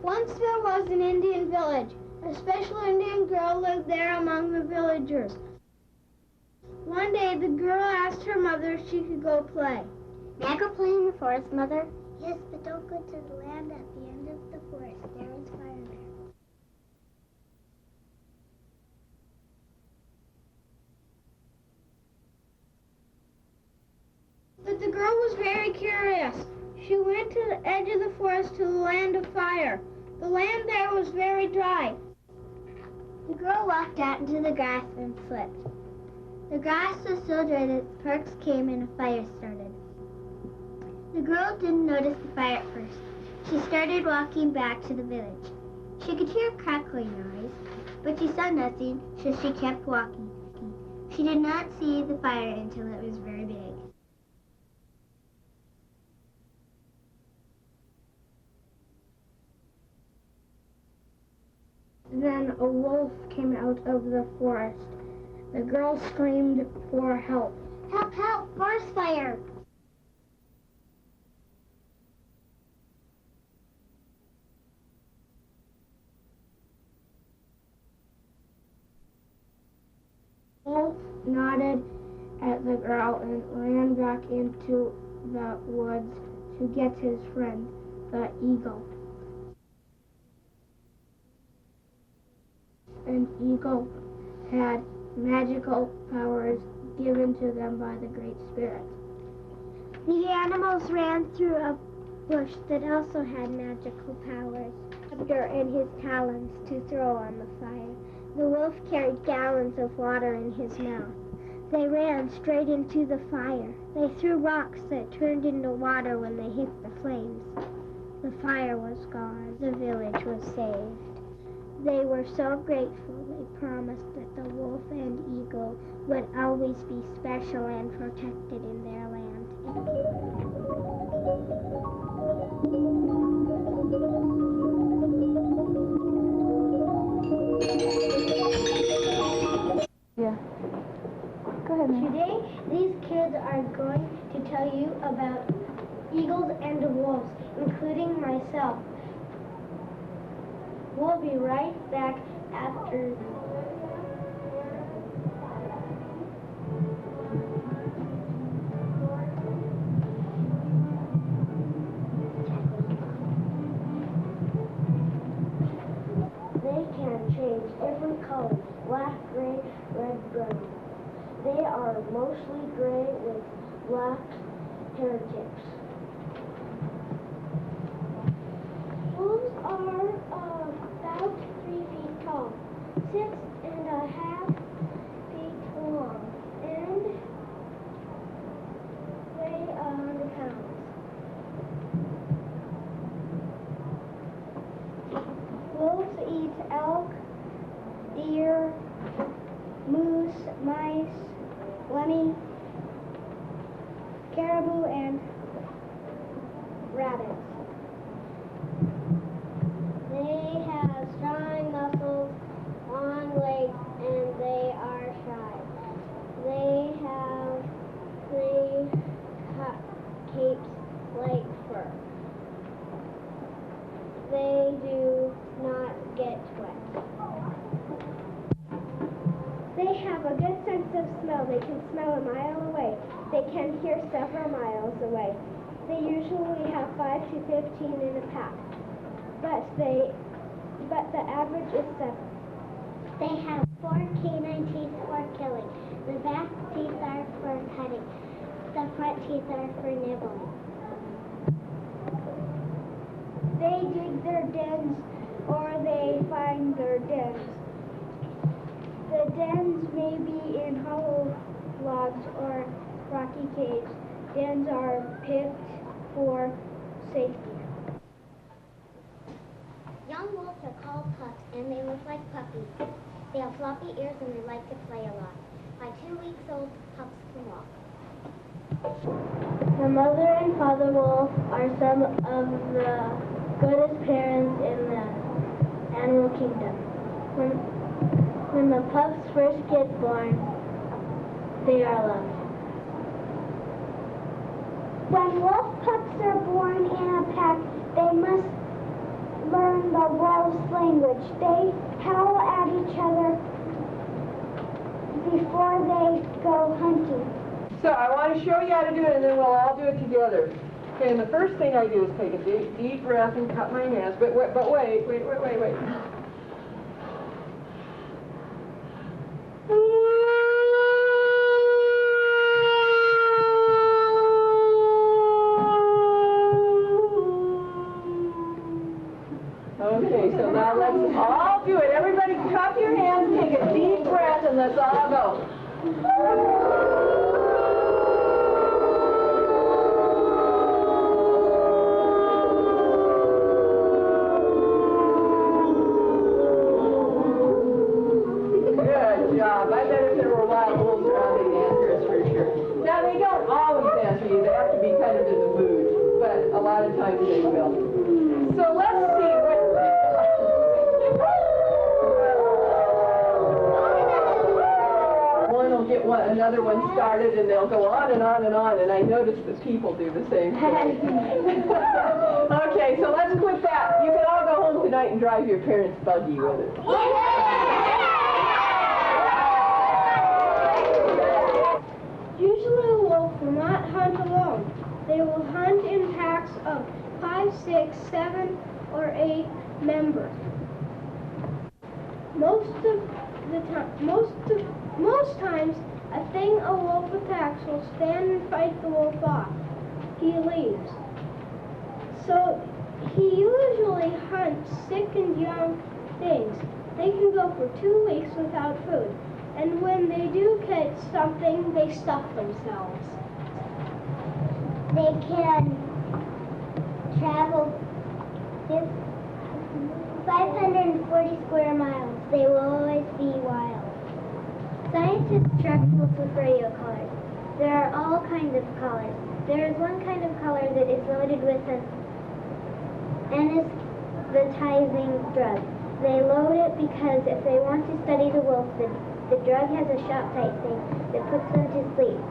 Once there was an Indian village. A special Indian girl lived there among the villagers. One day, the girl asked her mother if she could go play. May I go play in the forest, Mother? Yes, but don't go to the land at the end of the forest. There is fire there. But the girl was very curious. She went to the edge of the forest to the land of fire. The land there was very dry. The girl walked out into the grass and slipped. The grass was so dry that sparks came and a fire started. The girl didn't notice the fire at first. She started walking back to the village. She could hear a crackling noise, but she saw nothing, so she kept walking. She did not see the fire until it was very big. Then a wolf came out of the forest. The girl screamed for help. Help, help, forest fire! Wolf nodded at the girl and ran back into the woods to get his friend, the eagle. An eagle had magical powers given to them by the Great Spirit. The animals ran through a bush that also had magical powers, and his talons to throw on the fire. The wolf carried gallons of water in his mouth. They ran straight into the fire. They threw rocks that turned into water when they hit the flames. The fire was gone. The village was saved. They were so grateful they promised that the wolf and eagle would always be special and protected in their land. Yeah. Go ahead, man. Today, these kids are going to tell you about eagles and wolves, including myself. We'll be right back after. They can change every color, black, gray, red, brown. They are mostly gray with black hair tips. Wolves are about 3 feet tall, 6.5 feet long, and weigh 100 pounds. Wolves eat elk, deer, moose, mice, lemming, caribou, and rabbits. They have strong muscles, long legs, and they are shy. They have three capes like fur. They do not get wet. They have a good sense of smell. They can smell a mile away. They can hear several miles away. They usually have 5 to 15 in a pack. But the average is 7. They have 4 canine teeth for killing. The back teeth are for cutting. The front teeth are for nibbling. They dig their dens or they find their dens. The dens may be in hollow logs or rocky caves. Dens are picked for safety. Young wolves are called pups, and they look like puppies. They have floppy ears, and they like to play a lot. By 2 weeks old, pups can walk. The mother and father wolf are some of the goodest parents in the animal kingdom. When the pups first get born, they are loved. When wolf pups are born in a pack, they must learn the village. They howl at each other before they go hunting. So I want to show you how to do it, and then we'll all do it together. Okay, and the first thing I do is take a deep breath and cut my hands. But wait. Okay, so now let's all do it. Everybody cup your hands, take a deep breath, and let's all go. Good job. I bet if there were wild wolves around, they'd answer us for sure. Now, they don't always answer you. They have to be kind of in the mood, but a lot of times they will. So let's see what... One will get another one started, and they'll go on and on and on, and I notice that people do the same thing. Okay, so let's quit that. You can all go home tonight and drive your parents' buggy with it. Usually a wolf will not hunt alone. They will hunt in packs of 5, 6, 7, or 8 members. Most times, a thing a wolf attacks will stand and fight the wolf off. He leaves. So he usually hunts sick and young things. They can go for 2 weeks without food. And when they do catch something, they stuff themselves. They can travel 540 square miles. They will always be wild. Scientists track wolves with radio collars. There are all kinds of collars. There is one kind of collar that is loaded with an anesthetizing drug. They load it because if they want to study the wolf, the drug has a shot-type thing that puts them to sleep.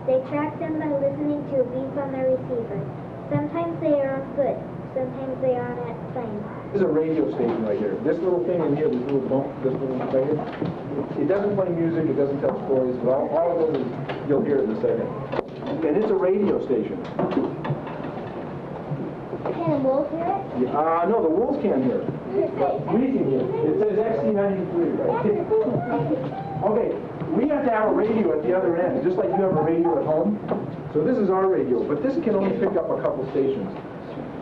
They track them by listening to a beep on their receiver. Sometimes they are on foot. Sometimes they are on a plane. This is a radio station right here. This little thing in here, this little bump, this little right here, it doesn't play music, it doesn't tell stories, but all it does is, you'll hear it in a second. And it's a radio station. Can a wolf hear it? No, the wolves can't hear it. But we can hear it. It says XC93, right? Okay, we have to have a radio at the other end, just like you have a radio at home. So this is our radio, but this can only pick up a couple stations.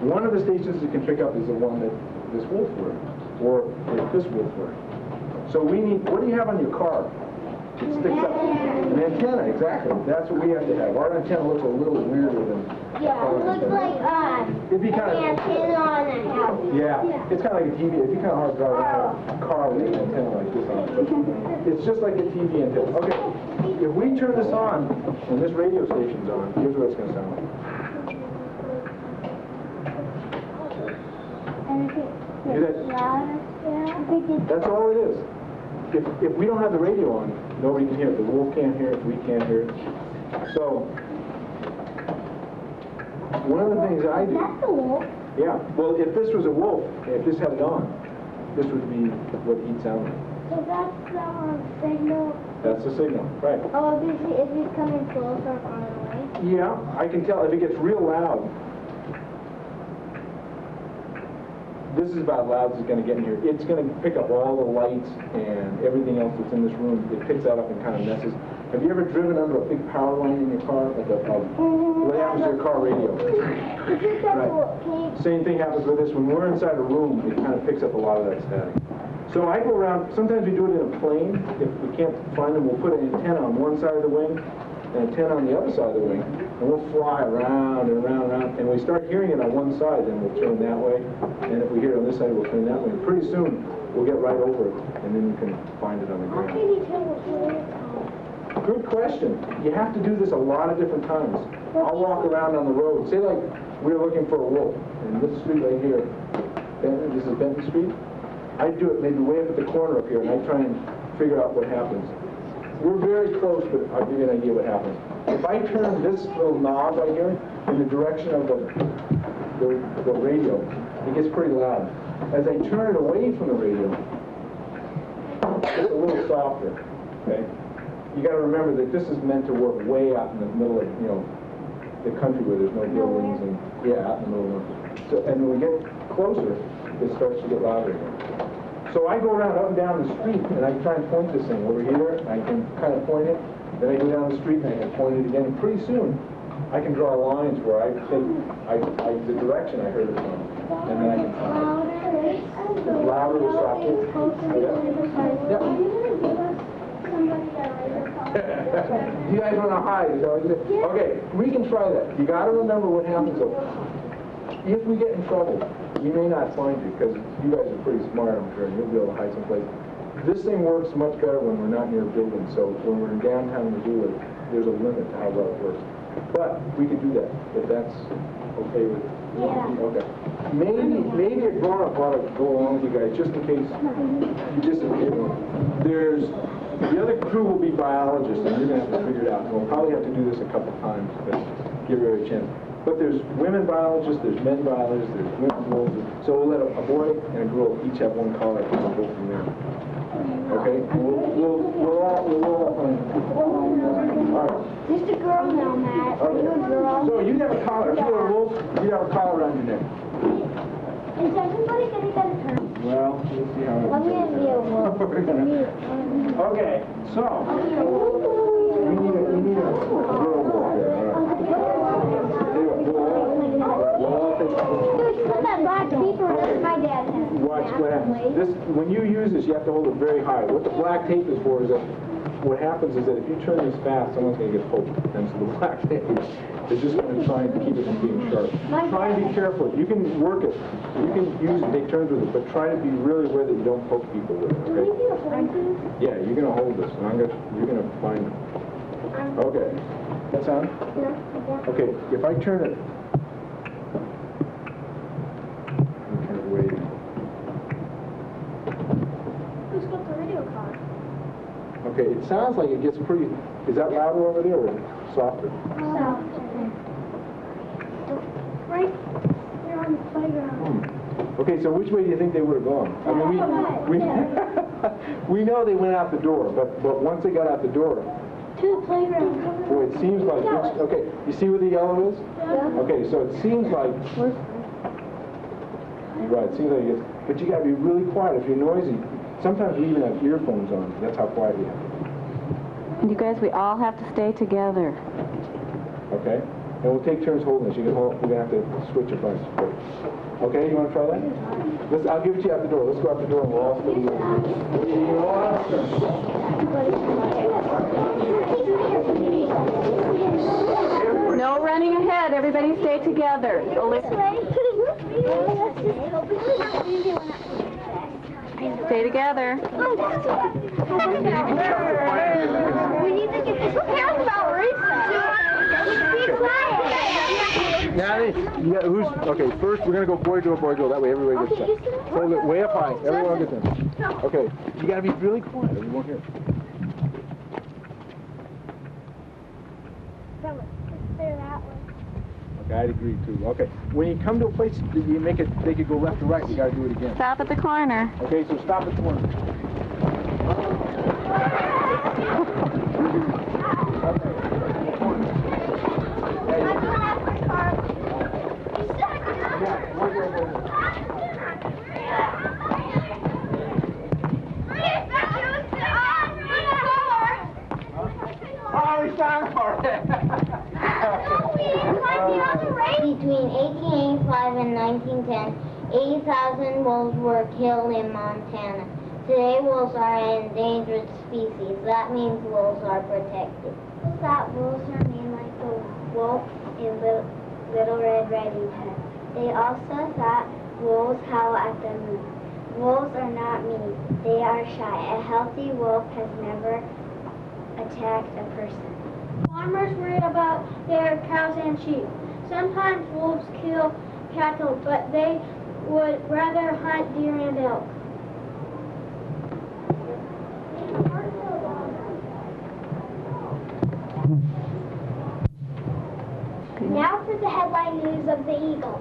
One of the stations it can pick up is the one that this wolf wears, or that this wolf wears. So we need, what do you have on your car? It sticks up. An antenna, exactly. That's what we have to have. Our antenna looks a little weirder than... Yeah, it looks like it'd be kind of... an antenna on a house. Yeah, it's kind of like a TV. It'd be kind of hard to drive around a car with an antenna like this on it. It's just like a TV antenna. Okay, if we turn this on, and this radio station's on, here's what it's going to sound like. Hear that? That's all it is. If we don't have the radio on, nobody can hear it. The wolf can't hear it, we can't hear it. So, one of the things I do... That's a wolf. Yeah, well, if this was a wolf, if this had it on, this would be what he'd sound like. So that's the signal. That's the signal, right. Oh, if he's coming close or far away? Yeah, I can tell if it gets real loud. This is about as loud as it's going to get in here. It's going to pick up all the lights and everything else that's in this room. It picks that up and kind of messes. Have you ever driven under a big power line in your car? Like what happens to your car radio? Right. Same thing happens with this. When we're inside a room, it kind of picks up a lot of that static. So I go around, sometimes we do it in a plane. If we can't find them, we'll put an antenna on one side of the wing, an antenna on the other side of the wing, and we'll fly around and around and around. And we start hearing it on one side, then we'll turn that way. And if we hear it on this side, we'll turn that way. And pretty soon, we'll get right over it, and then you can find it on the ground. How can you tell what it is? Good question. You have to do this a lot of different times. I'll walk around on the road. Say like we're looking for a wolf, and this street right here, Benton, this is Benton Street. I do it maybe way up at the corner up here, and I try and figure out what happens. We're very close, but I'll give you an idea what happens. If I turn this little knob right here in the direction of the radio, it gets pretty loud. As I turn it away from the radio, it's a little softer, okay? You got to remember that this is meant to work way out in the middle of, the country where there's no buildings and, out in the middle of nowhere. So, and when we get closer, it starts to get louder again. So I go around up and down the street and I try and point this thing over here. I can kind of point it. Then I go down the street and I can point it again. And pretty soon, I can draw lines where I think the direction I heard it from. And then I can find it. It's louder or softer. You guys want to hide, is that what you said? Okay, we can try that. You got to remember what happens though. If we get in trouble, we may not find you because you guys are pretty smart, I'm sure, and you'll be able to hide someplace. This thing works much better when we're not near buildings, so when we're in downtown Missoula, there's a limit to how well it works. But we could do that, if that's okay with you. Yeah. Okay. Maybe a grown-up ought to go along with you guys, just in case you disappear. The other crew will be biologists, and you're going to have to figure it out. We'll probably have to do this a couple times, but give her a chance. But there's women biologists, there's men biologists, there's women wolves. So we'll let a boy and a girl each have one collar, and we'll go from there. Okay? We'll all find all right. Just a girl now, Matt. Are you a girl? So you have a collar. If you're a wolf, you have a collar around your neck. Is everybody going to get a turn? Well, we'll see how it I'm going to be a wolf. Okay, so we need a girl wolf here. Black paper that my dad has. Watch what happens. When you use this, you have to hold it very high. What the black tape is for is that what happens is that if you turn this fast, someone's going to get poked. And so the black tape is just going to try and keep it from being sharp. Try and be careful. You can work it. You can use it, take turns with it, but try to be really aware that you don't poke people with it. Okay? Yeah, you're going to hold this, and you're going to find it. Okay. That sound? Yeah. Okay. If I turn it. Who's got the radio car? Okay, it sounds like it gets pretty... Is that louder over there or softer? Softer. Right here on the playground. Okay, so which way do you think they would have gone? I mean, we know they went out the door, but once they got out the door... To the playground. Boy, it seems like... Okay, you see where the yellow is? Yeah. Okay, so it seems like... Right, it seems like it's... But you got to be really quiet. If you're noisy, sometimes we even have earphones on. That's how quiet we have. And you guys, we all have to stay together. Okay? And we'll take turns holding this. We're going to have to switch a bunch. Okay, you want to try that? I'll give it to you out the door. Let's go out the door and we'll all stay No running ahead. Everybody stay together. Stay together. We need to get this. Who cares about recess? Be quiet. Now, okay, first we're going to go boy girl. That way everybody gets that. Hold it way up high. Everyone gets in. Okay, you got to be really quiet. Everyone here. Okay, I'd agree too. Okay, when you come to a place, you make it, they could go left or right. You got to do it again. Stop at the corner. Okay, so stop at the corner. Between 1885 and 1910, 80,000 wolves were killed in Montana. Today, wolves are an endangered species. That means wolves are protected. That wolves are named like the wolf in Little Red Riding Hood. They also thought wolves howl at the moon. Wolves are not mean. They are shy. A healthy wolf has never attacked a person. Farmers worry about their cows and sheep. Sometimes wolves kill cattle, but they would rather hunt deer and elk. Now for the headline news of the Eagle.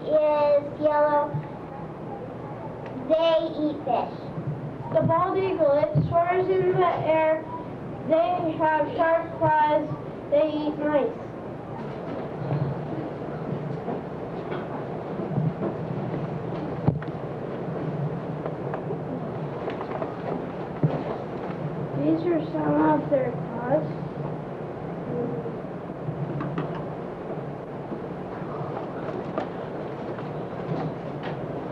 is yellow. They eat fish. The bald eagle, it soars in the air. They have sharp claws. They eat mice. These are some of their claws.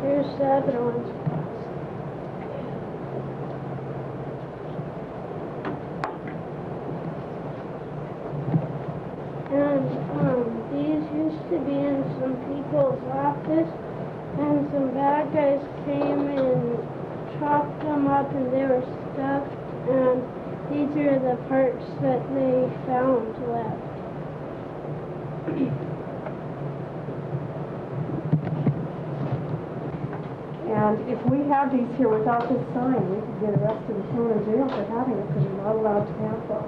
Here's the other one's claws. And these used to be in some people's office, and some bad guys came and chopped them up, and they were stuffed. And these are the parts that they found left. And if we have these here without this sign, we could get arrested and thrown in jail for having it because we're not allowed to have them.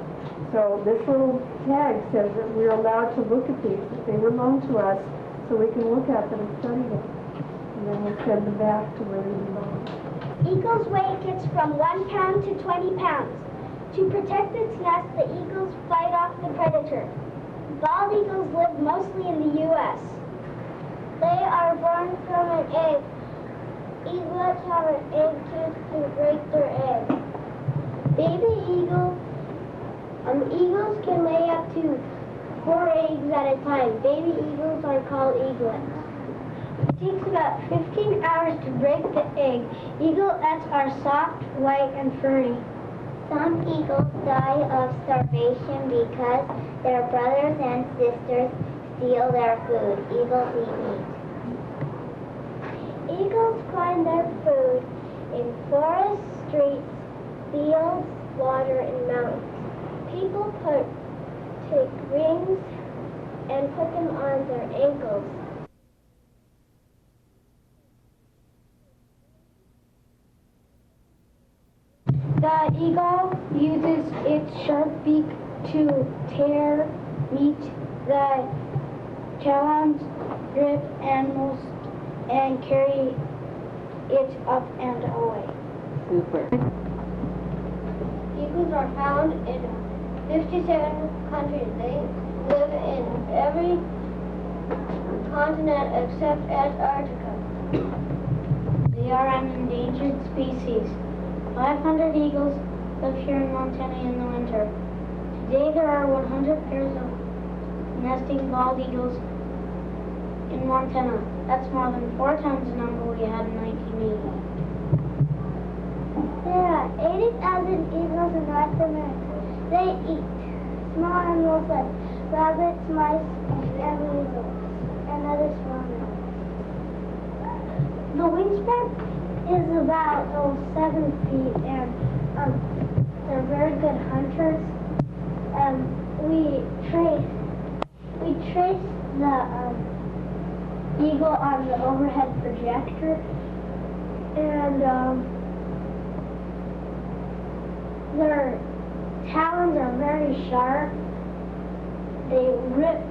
So this little tag says that we're allowed to look at these, that they were loaned to us, so we can look at them and study them. And then we'll send them back to where they belong. Eagle's weight gets from 1 pound to 20 pounds. To protect its nest, the eagles fight off the predator. Bald eagles live mostly in the U.S. They are born from an egg. Eaglets have an egg tooth to break their egg. Baby eagles can lay up to 4 eggs at a time. Baby eagles are called eaglets. It takes about 15 hours to break the egg. Eaglets are soft, white, and furry. Some eagles die of starvation because their brothers and sisters steal their food. Eagles eat meat. Eagles find their food in forests, streets, fields, water, and mountains. People take rings and put them on their ankles. The eagle uses its sharp beak to tear meat. The talons grip animals and carry it up and away. Super. Eagles are found in 57 countries. They live in every continent except Antarctica. They are an endangered species. 500 eagles live here in Montana in the winter. Today there are 100 pairs of nesting bald eagles in Montana. That's more than 4 times the number we had in 1980. There are 80,000 eagles in North America. They eat small animals like rabbits, mice, and weasels, and other small animals. The wingspan is about 7 feet, and they're very good hunters. We trace the eagle on the overhead projector, and their talons are very sharp. They rip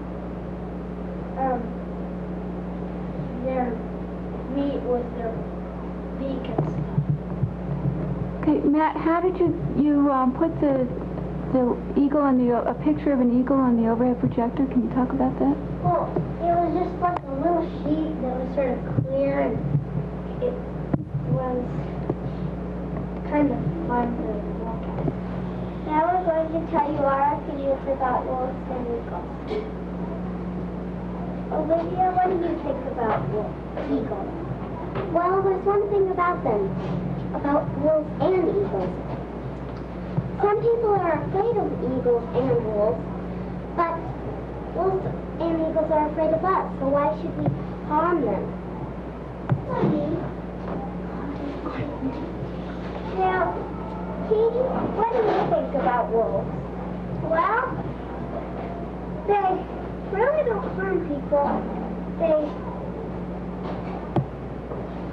their meat with their beak and stuff. Okay, Matt, how did you put the eagle on a picture of an eagle on the overhead projector? Can you talk about that? Well, it was just like a little sheet that was sort of clear, and it was kind of fun to look at. Now we're going to tell you our opinions about wolves and eagles. Olivia, what do you think about eagles? Well, there's one thing about them, about wolves and eagles. Some people are afraid of eagles and wolves, but wolves and eagles are afraid of us, so why should we harm them? Now, Katie, what do you think about wolves? Well, they really don't harm people.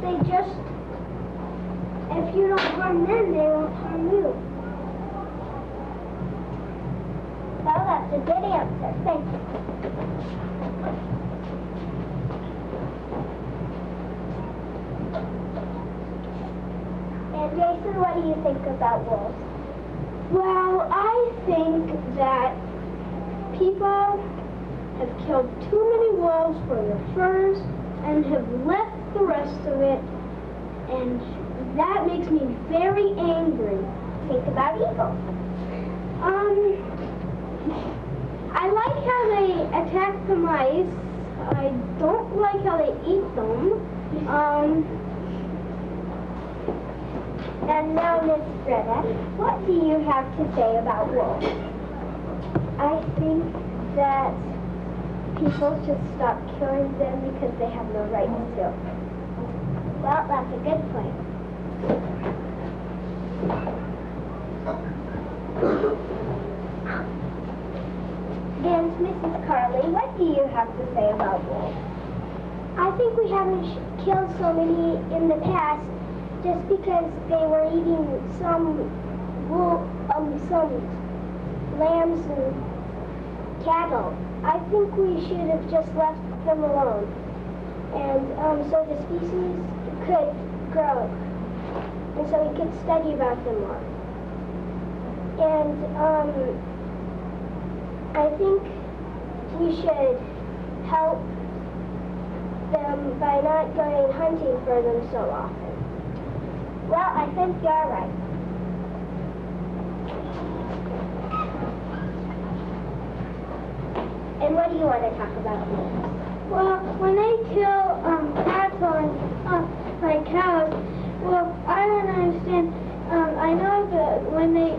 They just, if you don't harm them, they won't harm you. Well, that's a good answer. Thank you. Jason, what do you think about wolves? Well, I think that people have killed too many wolves for their furs and have left the rest of it, and that makes me very angry. Think about eagles. I like how they attack the mice. I don't like how they eat them. And now, Miss Greta, what do you have to say about wolves? I think that people should stop killing them because they have no right to. Well, that's a good point. And Mrs. Carley, what do you have to say about wolves? I think we haven't killed so many in the past just because they were eating some lambs and cattle. I think we should have just left them alone, and so the species could grow, and so we could study about them more. And I think we should help them by not going hunting for them so often. Well, I think you're right. And what do you want to talk about? Well, when they kill cattle and like cows, well, I don't understand. I know that when they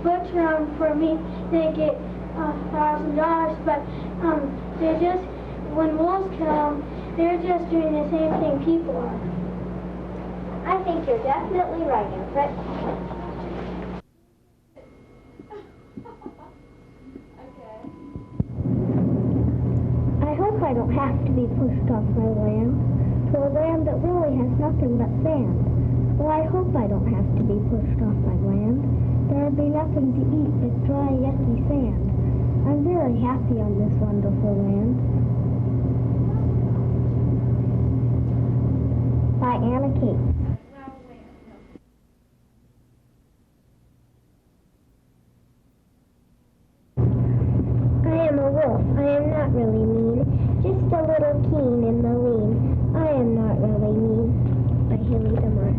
butcher them for meat, they get $1,000, but they're just, when wolves kill them, they're just doing the same thing people are. I think you're definitely right, Everett. I hope I don't have to be pushed off my land to a land that really has nothing but sand. Well, I hope I don't have to be pushed off my land. There would be nothing to eat but dry, yucky sand. I'm very happy on this wonderful land. By Anna Kate. I am a wolf. I am not really mean. Just a little keen in the lean. I am not really mean. By Haley DeMars.